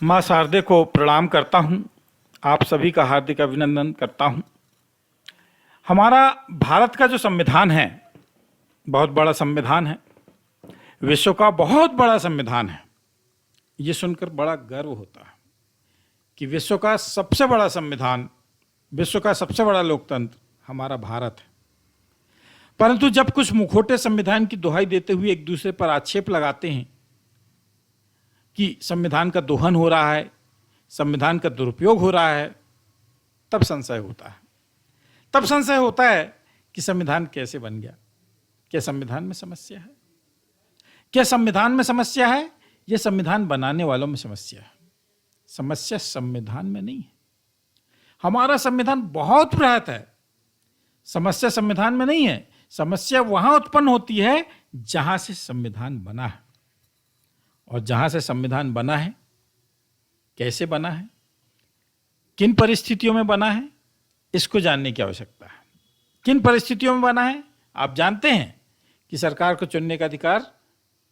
माँ शारदे को प्रणाम करता हूँ। आप सभी का हार्दिक अभिनंदन करता हूँ। हमारा भारत का जो संविधान है, बहुत बड़ा संविधान है, विश्व का बहुत बड़ा संविधान है। ये सुनकर बड़ा गर्व होता है कि विश्व का सबसे बड़ा संविधान, विश्व का सबसे बड़ा लोकतंत्र हमारा भारत है। परंतु जब कुछ मुखोटे संविधान की दुहाई देते हुए एक दूसरे पर आक्षेप लगाते हैं कि संविधान का दोहन हो रहा है, संविधान का दुरुपयोग हो रहा है, तब संशय होता है। तब संशय होता है कि संविधान कैसे बन गया। क्या संविधान में समस्या है? क्या संविधान में समस्या है? यह संविधान बनाने वालों में समस्या है। समस्या संविधान में नहीं है। हमारा संविधान बहुत बृहत है। समस्या संविधान में नहीं है। समस्या वहां उत्पन्न होती है जहां से संविधान बना है। और जहां से संविधान बना है, कैसे बना है, किन परिस्थितियों में बना है, इसको जानने की आवश्यकता है। किन परिस्थितियों में बना है? आप जानते हैं कि सरकार को चुनने का अधिकार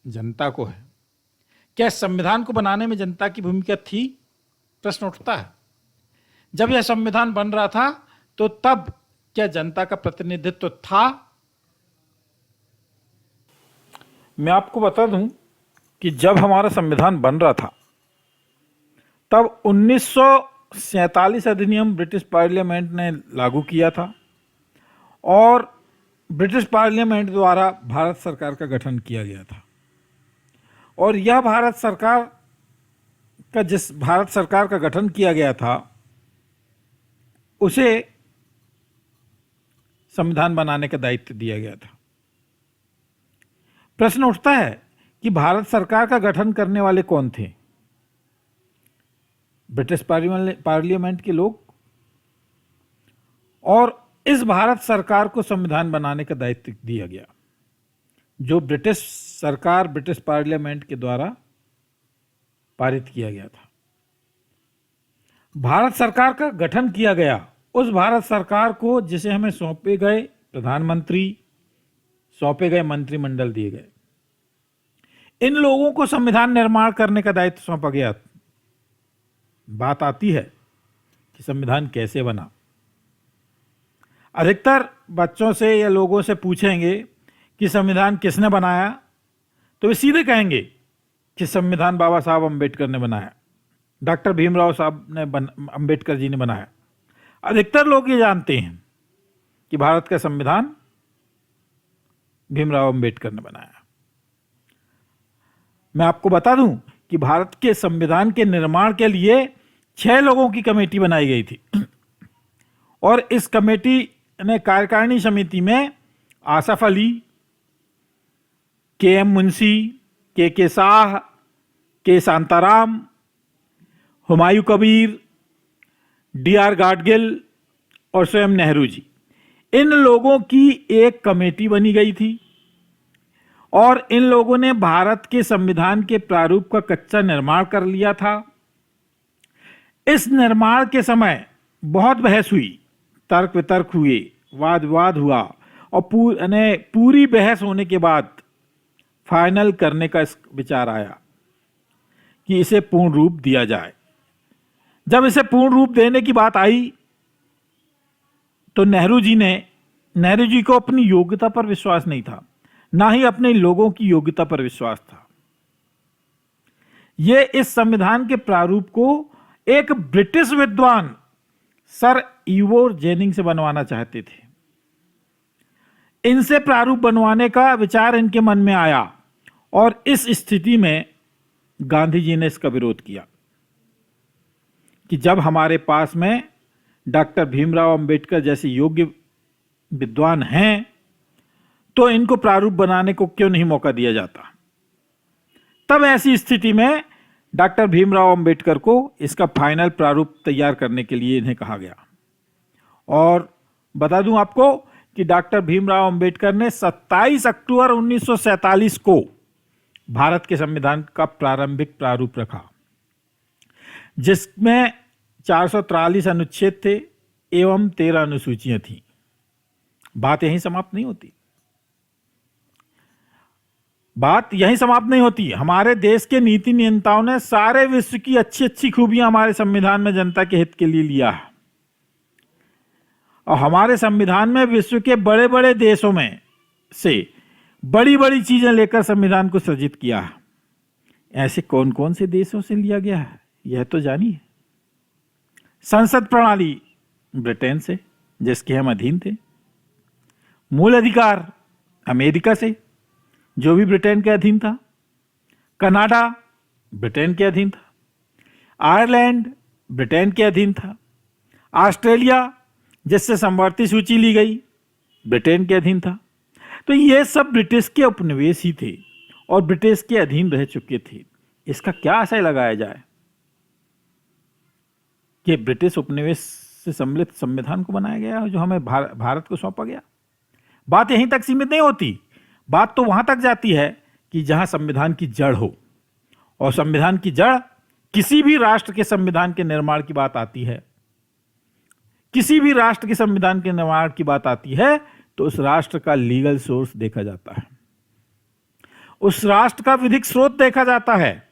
जनता को है। क्या संविधान को बनाने में जनता की भूमिका थी? प्रश्न उठता है। जब यह संविधान बन रहा था तो तब क्या जनता का प्रतिनिधित्व था? मैं आपको बता दूं कि जब हमारा संविधान बन रहा था तब 1947 अधिनियम ब्रिटिश पार्लियामेंट ने लागू किया था और ब्रिटिश पार्लियामेंट द्वारा भारत सरकार का गठन किया गया था। और यह भारत सरकार का गठन किया गया था, उसे संविधान बनाने का दायित्व दिया गया था। प्रश्न उठता है कि भारत सरकार का गठन करने वाले कौन थे? ब्रिटिश पार्लियामेंट के लोग। और इस भारत सरकार को संविधान बनाने का दायित्व दिया गया, जो ब्रिटिश सरकार, ब्रिटिश पार्लियामेंट के द्वारा पारित किया गया था। भारत सरकार का गठन किया गया। उस भारत सरकार को जिसे हमें सौंपे गए प्रधानमंत्री, सौंपे गए मंत्रिमंडल दिए गए, इन लोगों को संविधान निर्माण करने का दायित्व सौंपा गया। बात आती है कि संविधान कैसे बना। अधिकतर बच्चों से या लोगों से पूछेंगे कि संविधान किसने बनाया, तो वे सीधे कहेंगे कि संविधान बाबा साहब अम्बेडकर ने बनाया, डॉक्टर भीमराव साहब ने अम्बेडकर जी ने बनाया। अधिकतर लोग ये जानते हैं कि भारत का संविधान भीमराव अम्बेडकर ने बनाया। मैं आपको बता दूं कि भारत के संविधान के निर्माण के लिए 6 लोगों की कमेटी बनाई गई थी। और इस कमेटी ने कार्यकारिणी समिति में आसफ अली, के.एम. मुंशी, के शाह, के शांताराम, हुमायूं कबीर, डी.आर. गाडगिल और स्वयं नेहरू जी, इन लोगों की एक कमेटी बनी गई थी। और इन लोगों ने भारत के संविधान के प्रारूप का कच्चा निर्माण कर लिया था। इस निर्माण के समय बहुत बहस हुई, तर्क वितर्क हुए, वाद विवाद हुआ और पूरी बहस होने के बाद फाइनल करने का विचार आया कि इसे पूर्ण रूप दिया जाए। जब इसे पूर्ण रूप देने की बात आई तो नेहरू जी को अपनी योग्यता पर विश्वास नहीं था, ना ही अपने लोगों की योग्यता पर विश्वास था। ये इस संविधान के प्रारूप को एक ब्रिटिश विद्वान सर ईवोर जेनिंग से बनवाना चाहते थे। इनसे प्रारूप बनवाने का विचार इनके मन में आया और इस स्थिति में गांधी जी ने इसका विरोध किया कि जब हमारे पास में डॉक्टर भीमराव अंबेडकर जैसे योग्य विद्वान हैं तो इनको प्रारूप बनाने को क्यों नहीं मौका दिया जाता। तब ऐसी स्थिति में डॉक्टर भीमराव अंबेडकर को इसका फाइनल प्रारूप तैयार करने के लिए इन्हें कहा गया। और बता दूं आपको कि डॉक्टर भीमराव अंबेडकर ने 27 अक्टूबर 1947 को भारत के संविधान का प्रारंभिक प्रारूप रखा, जिसमें 443 अनुच्छेद थे एवं 13 अनुसूचियां थीं। बात यहीं समाप्त नहीं होती। बात यहीं समाप्त नहीं होती। हमारे देश के नीति नियंताओं ने सारे विश्व की अच्छी अच्छी खूबियां हमारे संविधान में जनता के हित के लिए लिया है, और हमारे संविधान में विश्व के बड़े बड़े देशों में से बड़ी बड़ी चीजें लेकर संविधान को सृजित किया है। ऐसे कौन कौन से देशों से लिया गया है यह तो जानिए। संसद प्रणाली ब्रिटेन से, जिसके हम अधीन थे। मूल अधिकार अमेरिका से, जो भी ब्रिटेन के अधीन था। कनाडा ब्रिटेन के अधीन था। आयरलैंड ब्रिटेन के अधीन था। ऑस्ट्रेलिया, जिससे समवर्ती सूची ली गई, ब्रिटेन के अधीन था। तो ये सब ब्रिटिश के उपनिवेश ही थे और ब्रिटिश के अधीन रह चुके थे। इसका क्या आशय लगाया जाए कि ब्रिटिश उपनिवेश से सम्मिलित संविधान को बनाया गया जो हमें भारत को सौंपा गया। बात यहीं तक सीमित नहीं होती, बात तो वहां तक जाती है कि जहां संविधान की जड़ हो, और संविधान की जड़ किसी भी राष्ट्र के संविधान के निर्माण की बात आती है, किसी भी राष्ट्र के संविधान के निर्माण की बात आती है तो उस राष्ट्र का लीगल सोर्स देखा जाता है, उस राष्ट्र का विधिक स्रोत देखा जाता है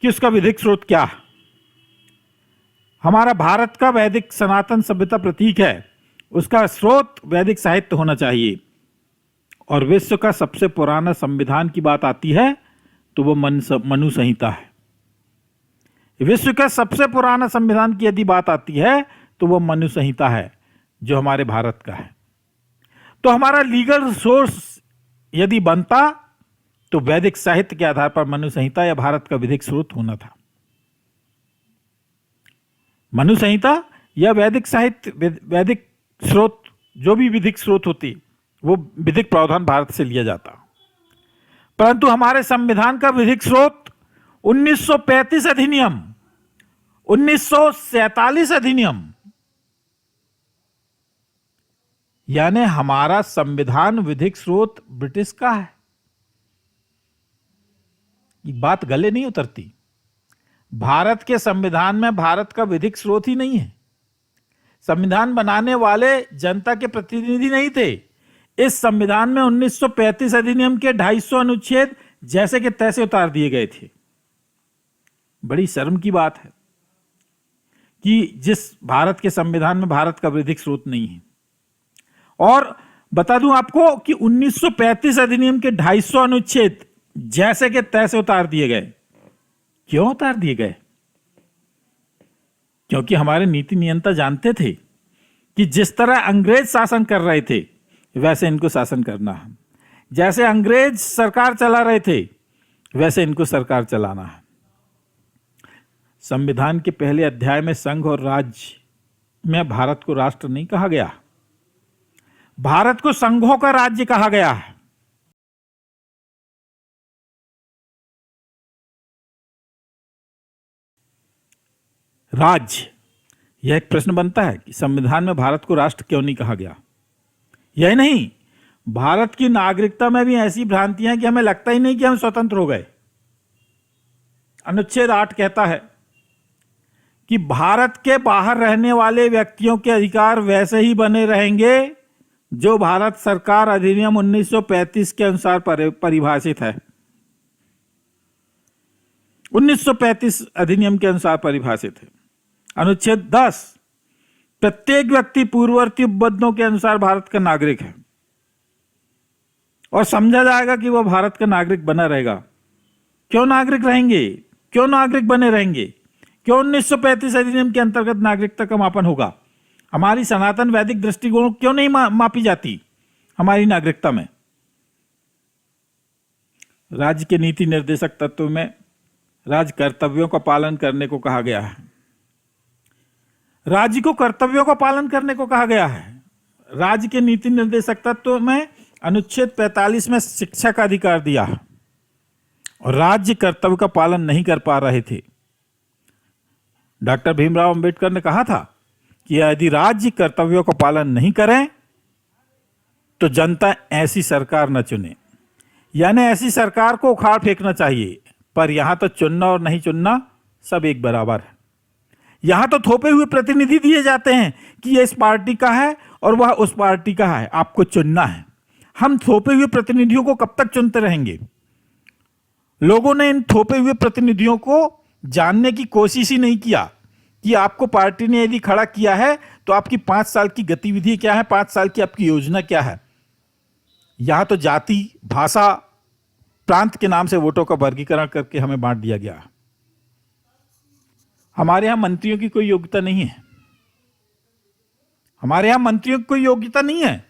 कि उसका विधिक स्रोत क्या है। हमारा भारत का वैदिक सनातन सभ्यता प्रतीक है, उसका स्रोत वैदिक साहित्य होना चाहिए। और विश्व का सबसे पुराना संविधान की बात आती है तो वो मनु संहिता है। विश्व का सबसे पुराना संविधान की यदि बात आती है तो वो मनु संहिता है जो हमारे भारत का है। तो हमारा लीगल सोर्स यदि बनता तो वैदिक साहित्य के आधार पर मनु संहिता या भारत का विधिक स्रोत होना था। मनु संहिता या वैदिक साहित्य, वैदिक स्रोत, जो भी विधिक स्रोत होती वो विधिक प्रावधान भारत से लिया जाता। परंतु हमारे संविधान का विधिक स्रोत 1935 अधिनियम, 1947 अधिनियम, यानी हमारा संविधान विधिक स्रोत ब्रिटिश का है। ये बात गले नहीं उतरती। भारत के संविधान में भारत का विधिक स्रोत ही नहीं है। संविधान बनाने वाले जनता के प्रतिनिधि नहीं थे। इस संविधान में 1935 अधिनियम के 250 अनुच्छेद जैसे के तैसे उतार दिए गए थे। बड़ी शर्म की बात है कि जिस भारत के संविधान में भारत का विधिक स्रोत नहीं है। और बता दूं आपको कि 1935 अधिनियम के 250 अनुच्छेद जैसे के तैसे उतार दिए गए। क्यों उतार दिए गए? क्योंकि हमारे नीति नियंता जानते थे कि जिस तरह अंग्रेज शासन कर रहे थे वैसे इनको शासन करना है, जैसे अंग्रेज सरकार चला रहे थे वैसे इनको सरकार चलाना है। संविधान के पहले अध्याय में संघ और राज्य में भारत को राष्ट्र नहीं कहा गया, भारत को संघों का राज्य कहा गया है। राज्य, यह एक प्रश्न बनता है कि संविधान में भारत को राष्ट्र क्यों नहीं कहा गया। यही नहीं, भारत की नागरिकता में भी ऐसी भ्रांतियां हैं कि हमें लगता ही नहीं कि हम स्वतंत्र हो गए। अनुच्छेद 8 कहता है कि भारत के बाहर रहने वाले व्यक्तियों के अधिकार वैसे ही बने रहेंगे जो भारत सरकार अधिनियम 1935 के अनुसार परिभाषित है। 1935 अधिनियम के अनुसार परिभाषित है। अनुच्छेद 10, प्रत्येक व्यक्ति पूर्ववर्ती उपबंधों के अनुसार भारत का नागरिक है और समझा जाएगा कि वह भारत का नागरिक बना रहेगा। क्यों नागरिक रहेंगे? क्यों नागरिक बने रहेंगे? क्यों 1935 अधिनियम के अंतर्गत नागरिकता का मापन होगा? हमारी सनातन वैदिक दृष्टिकोण क्यों नहीं मापी जाती हमारी नागरिकता में? राज्य के नीति निर्देशक तत्व में राज्य कर्तव्यों का पालन करने को कहा गया है। राज्य को कर्तव्यों का पालन करने को कहा गया है। राज्य के नीति निर्देशक तत्व में अनुच्छेद 45 में शिक्षा का अधिकार दिया है और राज्य कर्तव्य का पालन नहीं कर पा रहे थे। डॉक्टर भीमराव अंबेडकर ने कहा था कि यदि राज्य कर्तव्यों का पालन नहीं करें तो जनता ऐसी सरकार न चुने, यानी ऐसी सरकार को उखाड़ फेंकना चाहिए। पर यहां तो चुनना और नहीं चुनना सब एक बराबर है। यहां तो थोपे हुए प्रतिनिधि दिए जाते हैं कि ये इस पार्टी का है और वह उस पार्टी का है, आपको चुनना है। हम थोपे हुए प्रतिनिधियों को कब तक चुनते रहेंगे? लोगों ने इन थोपे हुए प्रतिनिधियों को जानने की कोशिश ही नहीं किया कि आपको पार्टी ने यदि खड़ा किया है तो आपकी 5 साल की गतिविधि क्या है, 5 साल की आपकी योजना क्या है। यहां तो जाति, भाषा, प्रांत के नाम से वोटों का वर्गीकरण करके हमें बांट दिया गया। हमारे यहां मंत्रियों की कोई योग्यता नहीं है। हमारे यहां मंत्रियों की कोई योग्यता नहीं है।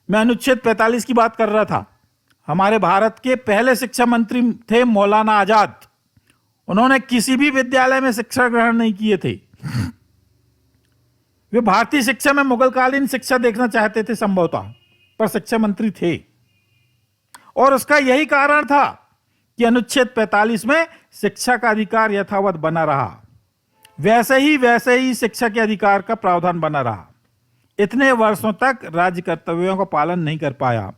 मैं अनुच्छेद 45 की बात कर रहा था। हमारे भारत के पहले शिक्षा मंत्री थे मौलाना आजाद। उन्होंने किसी भी विद्यालय में शिक्षा ग्रहण नहीं किए थे। वे भारतीय शिक्षा में मुगलकालीन शिक्षा देखना चाहते थे संभवतः, पर शिक्षा मंत्री थे। और उसका यही कारण था कि अनुच्छेद 45 में शिक्षा का अधिकार यथावत बना रहा, वैसे ही शिक्षा के अधिकार का प्रावधान बना रहा। इतने वर्षों तक राज्य कर्तव्यों का पालन नहीं कर पाया।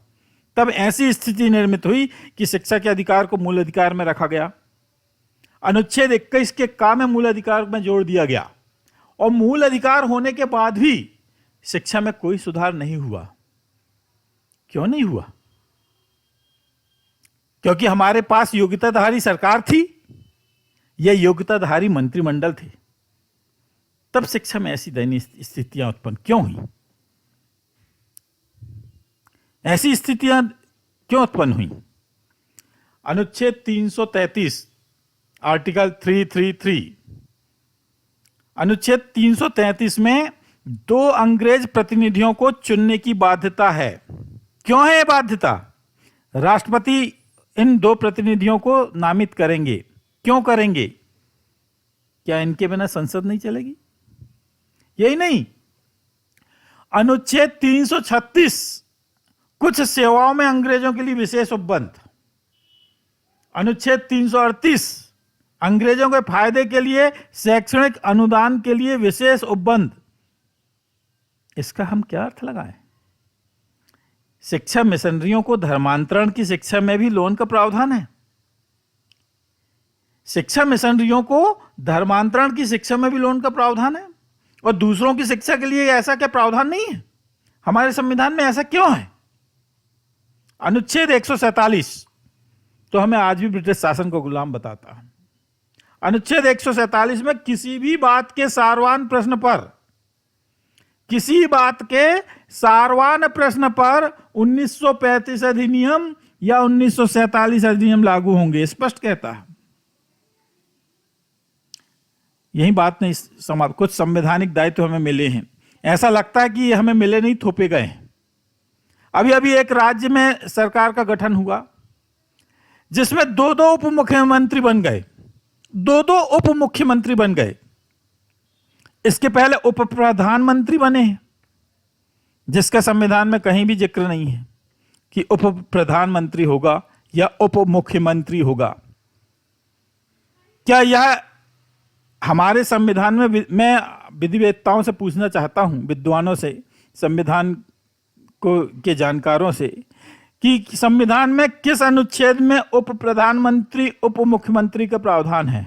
तब ऐसी स्थिति निर्मित हुई कि शिक्षा के अधिकार को मूल अधिकार में रखा गया। अनुच्छेद 21 के का में मूल अधिकार में जोड़ दिया गया, और मूल अधिकार होने के बाद भी शिक्षा में कोई सुधार नहीं हुआ। क्यों नहीं हुआ? क्योंकि हमारे पास योग्यताधारी सरकार थी, यह योग्यताधारी मंत्रिमंडल थे। तब शिक्षा में ऐसी दयनीय स्थितियां उत्पन्न क्यों हुई? ऐसी स्थितियां क्यों उत्पन्न हुई? अनुच्छेद 333 आर्टिकल 333, अनुच्छेद 333 में 2 अंग्रेज प्रतिनिधियों को चुनने की बाध्यता है। क्यों है यह बाध्यता? राष्ट्रपति इन 2 प्रतिनिधियों को नामित करेंगे। क्यों करेंगे? क्या इनके बिना संसद नहीं चलेगी? यही नहीं, अनुच्छेद 336 कुछ सेवाओं में अंग्रेजों के लिए विशेष उपबंध, अनुच्छेद 338 अंग्रेजों के फायदे के लिए शैक्षणिक अनुदान के लिए विशेष उपबंध। इसका हम क्या अर्थ लगाएं? शिक्षा मिशनरियों को धर्मांतरण की शिक्षा में भी लोन का प्रावधान है। शिक्षा मिशनरियों को धर्मांतरण की शिक्षा में भी लोन का प्रावधान है, और दूसरों की शिक्षा के लिए ऐसा क्या प्रावधान नहीं है? हमारे संविधान में ऐसा क्यों है? अनुच्छेद 147 तो हमें आज भी ब्रिटिश शासन को गुलाम बताता है। अनुच्छेद 147 में किसी भी बात के सारवान प्रश्न पर, किसी बात के सारवान प्रश्न पर 1935 अधिनियम या 1947 अधिनियम लागू होंगे, स्पष्ट कहता है। यही बात नहीं समाप्त। कुछ संवैधानिक दायित्व हमें मिले हैं, ऐसा लगता है कि ये हमें मिले नहीं, थोपे गए हैं। अभी अभी एक राज्य में सरकार का गठन हुआ जिसमें 2-2 उप मुख्यमंत्री बन गए, 2-2 उप मुख्यमंत्री बन गए। इसके पहले उप प्रधानमंत्री बने हैं, जिसका संविधान में कहीं भी जिक्र नहीं है कि उप प्रधानमंत्री होगा या उप मुख्यमंत्री होगा। क्या यह हमारे संविधान में, मैं विधिवेत्ताओं से पूछना चाहता हूं, विद्वानों से, संविधान को के जानकारों से, कि संविधान में किस अनुच्छेद में उप प्रधानमंत्री उप मुख्यमंत्री का प्रावधान है?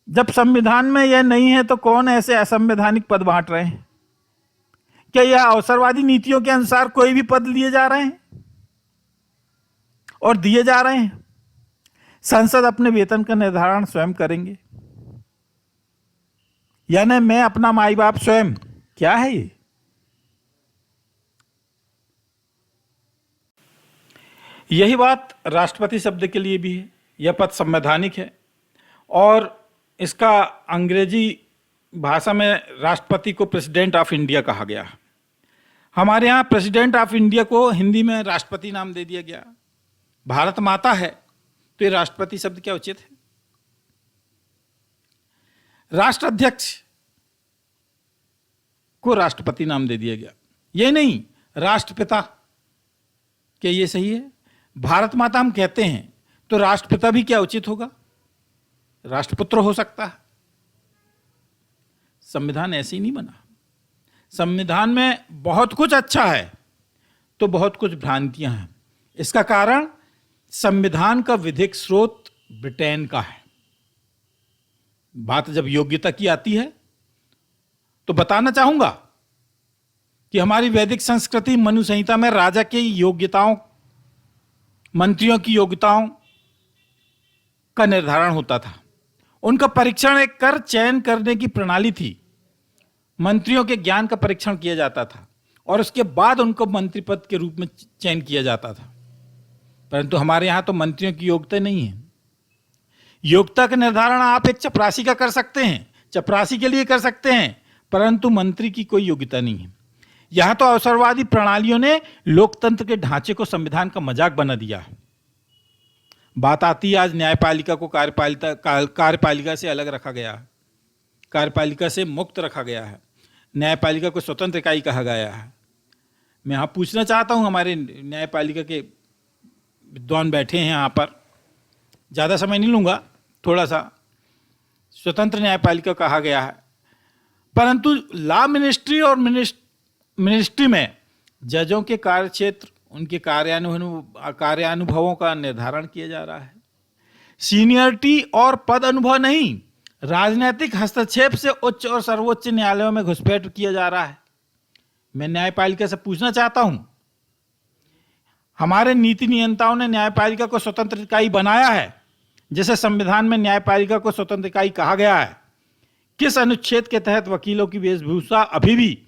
जब संविधान में यह नहीं है तो कौन ऐसे असंवैधानिक पद बांट रहे हैं? क्या यह अवसरवादी नीतियों के अनुसार कोई भी पद लिए जा रहे हैं और दिए जा रहे हैं? संसद अपने वेतन का निर्धारण स्वयं करेंगे, यानी मैं अपना माई बाप स्वयं। क्या है ये? यही बात राष्ट्रपति शब्द के लिए भी है। यह पद संवैधानिक है और इसका अंग्रेजी भाषा में राष्ट्रपति को प्रेसिडेंट ऑफ इंडिया कहा गया। हमारे यहाँ प्रेसिडेंट ऑफ इंडिया को हिंदी में राष्ट्रपति नाम दे दिया गया। भारत माता है तो ये राष्ट्रपति शब्द क्या उचित है? राष्ट्राध्यक्ष को राष्ट्रपति नाम दे दिया गया। ये नहीं राष्ट्रपिता, क्या ये सही है? भारत माता हम कहते हैं तो राष्ट्रपिता भी क्या उचित होगा? राष्ट्रपुत्र हो सकता है। संविधान ऐसे ही नहीं बना। संविधान में बहुत कुछ अच्छा है तो बहुत कुछ भ्रांतियां हैं। इसका कारण संविधान का विधिक स्रोत ब्रिटेन का है। बात जब योग्यता की आती है तो बताना चाहूंगा कि हमारी वैदिक संस्कृति मनु संहिता में राजा की योग्यताओं, मंत्रियों की योग्यताओं का निर्धारण होता था। उनका परीक्षण एक कर चयन करने की प्रणाली थी। मंत्रियों के ज्ञान का परीक्षण किया जाता था और उसके बाद उनको मंत्री पद के रूप में चयन किया जाता था। परंतु हमारे यहां तो मंत्रियों की योग्यता नहीं है। योग्यता का निर्धारण आप एक चपरासी का कर सकते हैं, चपरासी के लिए कर सकते हैं, परंतु मंत्री की कोई योग्यता नहीं है। यहां तो अवसरवादी प्रणालियों ने लोकतंत्र के ढांचे को संविधान का मजाक बना दिया है। बात आती है आज न्यायपालिका को कार्यपालिका से अलग रखा गया है, कार्यपालिका से मुक्त रखा गया है, न्यायपालिका को स्वतंत्र इकाई कहा गया है। मैं यहाँ पूछना चाहता हूँ, हमारे न्यायपालिका के विद्वान बैठे हैं यहाँ पर, ज़्यादा समय नहीं लूँगा, थोड़ा सा स्वतंत्र न्यायपालिका कहा गया है, परंतु लॉ मिनिस्ट्री और मिनिस्ट्री में जजों के कार्यक्षेत्र, उनके कार्यानुभवों का निर्धारण किया जा रहा है। सीनियरिटी और पद अनुभव नहीं, राजनीतिक हस्तक्षेप से उच्च और सर्वोच्च न्यायालयों में घुसपैठ किया जा रहा है। मैं न्यायपालिका से पूछना चाहता हूं, हमारे नीति नियंताओं ने न्यायपालिका को स्वतंत्र इकाई बनाया है, जैसे संविधान में न्यायपालिका को स्वतंत्र इकाई कहा गया है। किस अनुच्छेद के तहत वकीलों की वेशभूषा अभी भी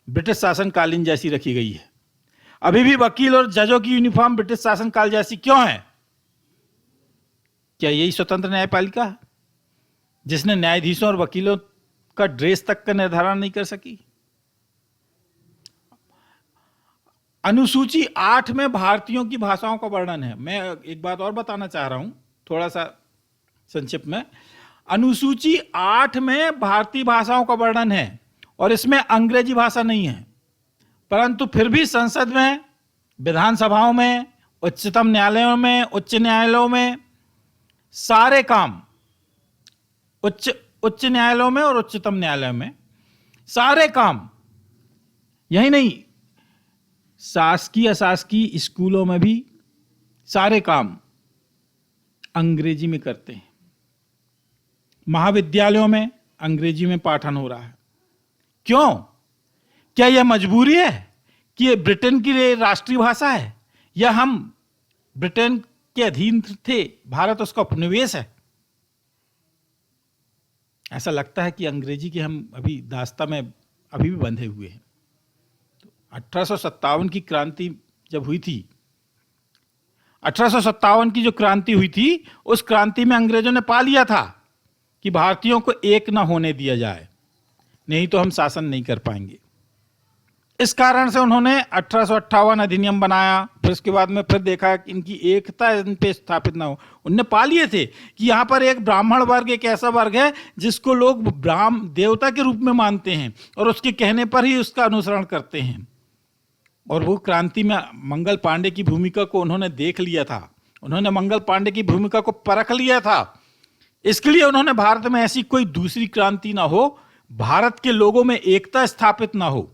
ब्रिटिश शासनकालीन जैसी रखी गई है? अभी भी वकील और जजों की यूनिफॉर्म ब्रिटिश शासनकाल जैसी क्यों है? क्या यही स्वतंत्र न्यायपालिका है जिसने न्यायाधीशों और वकीलों का ड्रेस तक का निर्धारण नहीं कर सकी? अनुसूची 8 में भारतीयों की भाषाओं का वर्णन है। मैं एक बात और बताना चाह रहा हूं, थोड़ा सा संक्षिप्त में। अनुसूची 8 में भारतीय भाषाओं का वर्णन है और इसमें अंग्रेजी भाषा नहीं है, परंतु फिर भी संसद में, विधानसभाओं में, उच्चतम न्यायालयों में, उच्च न्यायालयों में सारे काम, उच्च न्यायालयों में और उच्चतम न्यायालयों में सारे काम, यही नहीं, शासकीय अशासकीय स्कूलों में भी सारे काम अंग्रेजी में करते हैं। महाविद्यालयों में अंग्रेजी में पाठन हो रहा है। क्यों? क्या यह मजबूरी है कि यह ब्रिटेन की राष्ट्रीय भाषा है, या हम ब्रिटेन के अधीन थे, भारत उसका उपनिवेश है? ऐसा लगता है कि अंग्रेजी के हम अभी दास्ता में अभी भी बंधे हुए हैं। 1857 की क्रांति जब हुई थी, 1857 की जो क्रांति हुई थी, उस क्रांति में अंग्रेजों ने पा लिया था कि भारतीयों को एक ना होने दिया जाए, नहीं तो हम शासन नहीं कर पाएंगे। इस कारण से उन्होंने 1858 अधिनियम बनाया। फिर उसके बाद में फिर देखा कि इनकी एकता इन पे स्थापित ना हो। उनने पा लिए थे कि यहाँ पर एक ब्राह्मण वर्ग एक ऐसा वर्ग है जिसको लोग ब्राह्मण देवता के रूप में मानते हैं और उसके कहने पर ही उसका अनुसरण करते हैं। और वो क्रांति में मंगल पांडे की भूमिका को उन्होंने देख लिया था, उन्होंने मंगल पांडे की भूमिका को परख लिया था। इसके लिए उन्होंने भारत में ऐसी कोई दूसरी क्रांति ना हो, भारत के लोगों में एकता स्थापित ना हो,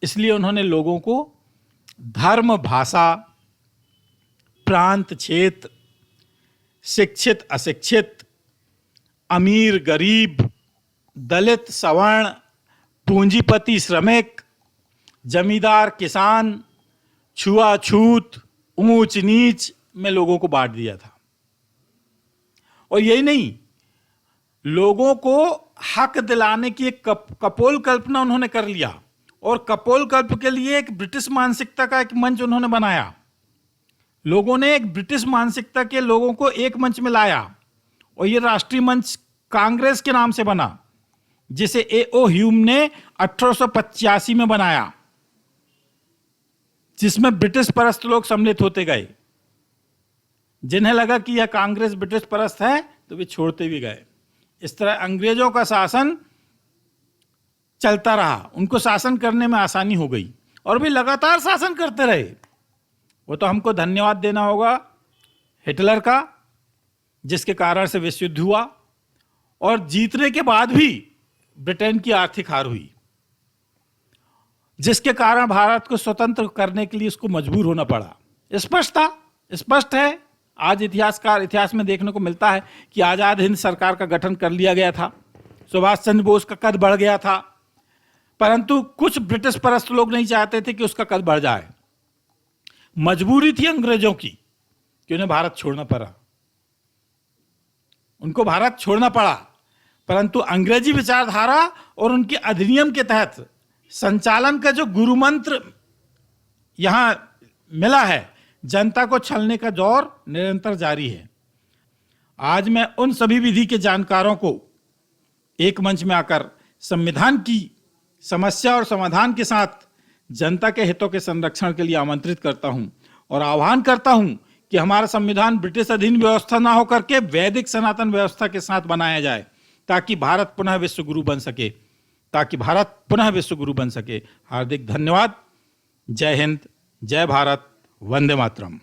इसलिए उन्होंने लोगों को धर्म, भाषा, प्रांत, क्षेत्र, शिक्षित, अशिक्षित, अमीर, गरीब, दलित, सवर्ण, पूंजीपति, श्रमिक, जमींदार, किसान, छुआछूत, ऊंच नीच में लोगों को बांट दिया था। और यही नहीं, लोगों को हक दिलाने की एक कपोल कल्पना उन्होंने कर लिया, और कपोल कल्प के लिए एक ब्रिटिश मानसिकता का एक मंच उन्होंने बनाया। लोगों ने एक ब्रिटिश मानसिकता के लोगों को एक मंच में लाया, और यह राष्ट्रीय मंच कांग्रेस के नाम से बना, जिसे A.O. ह्यूम ने 1885 में बनाया, जिसमें ब्रिटिश परस्त लोग सम्मिलित होते गए। जिन्हें लगा कि यह कांग्रेस ब्रिटिश परस्त है तो वे छोड़ते भी गए। इस तरह अंग्रेजों का शासन चलता रहा, उनको शासन करने में आसानी हो गई और वे लगातार शासन करते रहे। वो तो हमको धन्यवाद देना होगा हिटलर का, जिसके कारण से विश्व युद्ध हुआ और जीतने के बाद भी ब्रिटेन की आर्थिक हार हुई, जिसके कारण भारत को स्वतंत्र करने के लिए उसको मजबूर होना पड़ा। स्पष्ट है, आज इतिहास में देखने को मिलता है कि आजाद हिंद सरकार का गठन कर लिया गया था, सुभाष चंद्र बोस का कद बढ़ गया था, परंतु कुछ ब्रिटिश परस्त लोग नहीं चाहते थे कि उसका कद बढ़ जाए। मजबूरी थी अंग्रेजों की कि उन्हें भारत छोड़ना पड़ा। उनको भारत छोड़ना पड़ा, परंतु अंग्रेजी विचारधारा और उनके अधिनियम के तहत संचालन का जो गुरु मंत्र यहां मिला है, जनता को छलने का दौर निरंतर जारी है। आज मैं उन सभी विधि के जानकारों को एक मंच में आकर संविधान की समस्या और समाधान के साथ जनता के हितों के संरक्षण के लिए आमंत्रित करता हूं और आह्वान करता हूं कि हमारा संविधान ब्रिटिश अधीन व्यवस्था ना होकर के वैदिक सनातन व्यवस्था के साथ बनाया जाए, ताकि भारत पुनः विश्व गुरु बन सके। हार्दिक धन्यवाद। जय हिंद, जय भारत, वंदे मातरम।